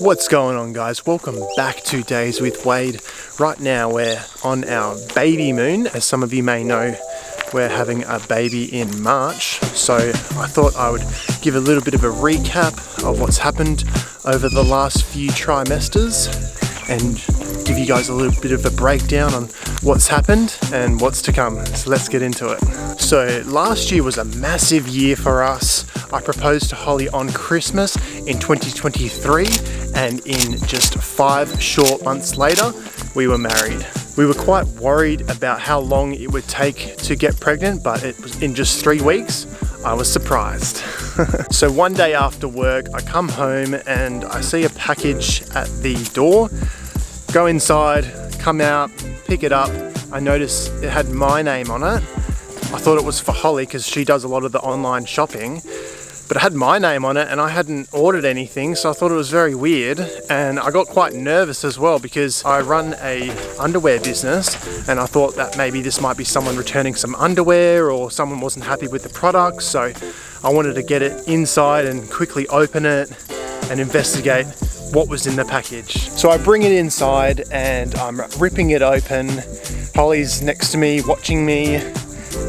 What's going on, guys? Welcome back to Days with Wade. Right now we're on our baby moon. As some of you may know, we're having a baby in March, so I thought I would give a little bit of a recap of what's happened over the last few trimesters and give you guys a little bit of a breakdown on what's happened and what's to come. So let's get into it. So last year was a massive year for us. I proposed to Holly on Christmas in 2023, and in just 5 short months later, we were married. We were quite worried about how long it would take to get pregnant, but it was in just 3 weeks. I was surprised. So one day after work, I come home and I see a package at the door. Go inside, come out, pick it up. I noticed it had my name on it. I thought it was for Holly because she does a lot of the online shopping, but it had my name on it and I hadn't ordered anything, so I thought it was very weird. And I got quite nervous as well because I run a underwear business and I thought that maybe this might be someone returning some underwear or someone wasn't happy with the product. So I wanted to get it inside and quickly open it and investigate what was in the package. So I bring it inside and I'm ripping it open. Holly's next to me watching me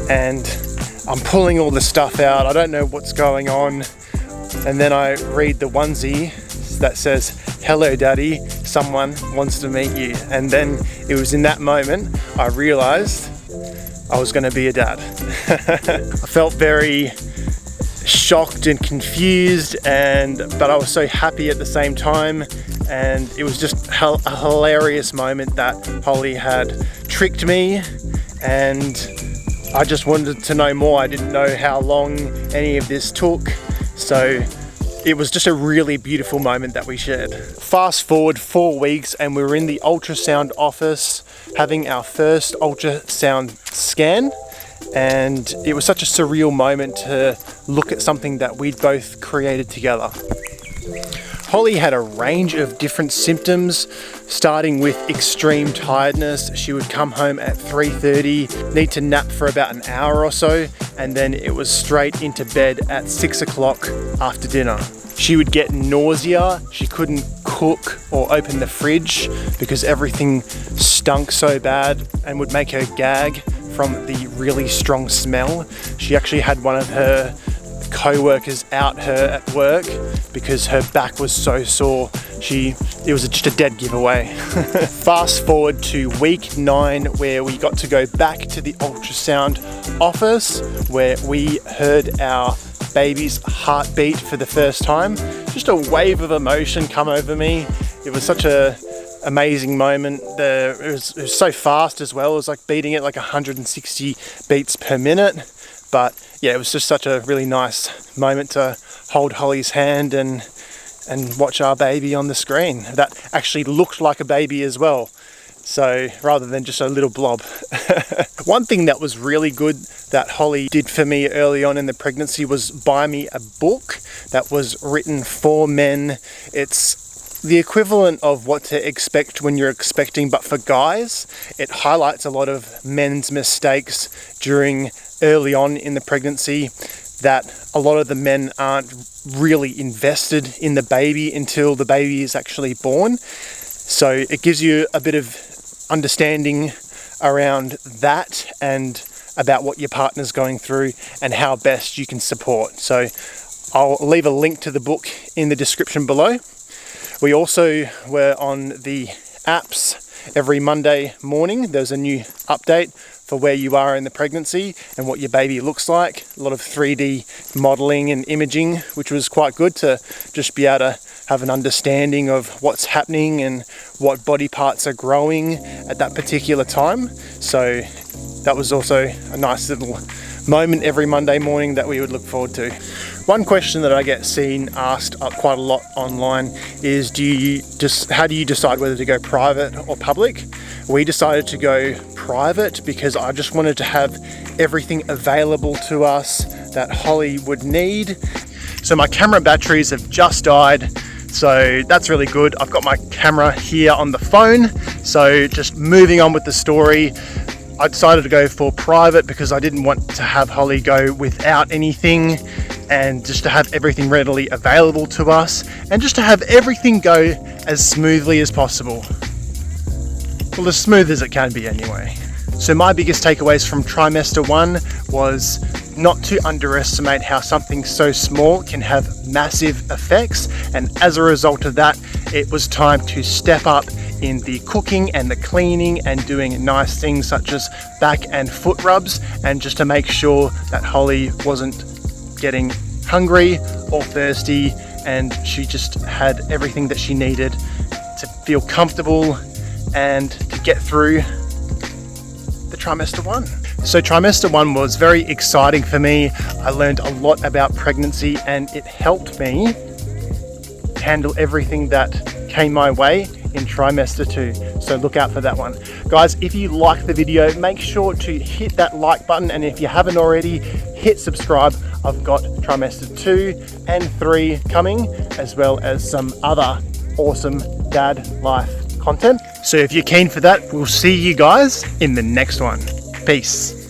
and I'm pulling all the stuff out. I don't know what's going on. And then I read the onesie that says, "Hello Daddy, someone wants to meet you." And then it was in that moment I realized I was going to be a dad. I felt very shocked and confused, but I was so happy at the same time. And it was just a hilarious moment that Holly had tricked me, and I just wanted to know more. I didn't know how long any of this took, so it was just a really beautiful moment that we shared. Fast forward 4 weeks and we were in the ultrasound office having our first ultrasound scan, and it was such a surreal moment to look at something that we'd both created together. Holly had a range of different symptoms, starting with extreme tiredness. She would come home at 3:30, need to nap for about an hour or so, and then it was straight into bed at 6 o'clock after dinner. She would get nausea. She couldn't cook or open the fridge because everything stunk so bad and would make her gag from the really strong smell. She actually had one of her co-workers out her at work because her back was so sore. It was just a dead giveaway. Fast forward to week 9, where we got to go back to the ultrasound office, where we heard our baby's heartbeat for the first time. Just a wave of emotion come over me. It was such a amazing moment. It was so fast as well. It was like beating it like 160 beats per minute. But yeah, it was just such a really nice moment to hold Holly's hand and watch our baby on the screen. That actually looked like a baby as well, so rather than just a little blob. One thing that was really good that Holly did for me early on in the pregnancy was buy me a book that was written for men. It's the equivalent of what to expect when you're expecting, but for guys. It highlights a lot of men's mistakes early on in the pregnancy, that a lot of the men aren't really invested in the baby until the baby is actually born. So it gives you a bit of understanding around that and about what your partner's going through and how best you can support. So I'll leave a link to the book in the description below. We also were on the apps every Monday morning. There's a new update for where you are in the pregnancy and what your baby looks like. A lot of 3D modeling and imaging, which was quite good to just be able to have an understanding of what's happening and what body parts are growing at that particular time. So that was also a nice little moment every Monday morning that we would look forward to. One question that I get asked quite a lot online is how do you decide whether to go private or public? We decided to go private because I just wanted to have everything available to us that Holly would need. So my camera batteries have just died, so that's really good. I've got my camera here on the phone, so just moving on with the story. I decided to go for private because I didn't want to have Holly go without anything, and just to have everything readily available to us, and just to have everything go as smoothly as possible. Well, as smooth as it can be anyway. So my biggest takeaways from trimester 1 was not to underestimate how something so small can have massive effects, and as a result of that, it was time to step up in the cooking and the cleaning and doing nice things such as back and foot rubs, and just to make sure that Holly wasn't getting hungry or thirsty, and she just had everything that she needed to feel comfortable and to get through the trimester 1. So trimester 1 was very exciting for me. I learned a lot about pregnancy, and it helped me handle everything that came my way in trimester 2. So look out for that one. Guys, if you like the video, make sure to hit that like button, and if you haven't already, hit subscribe. I've got trimester 2 and 3 coming, as well as some other awesome dad life content. So if you're keen for that, we'll see you guys in the next one. Peace.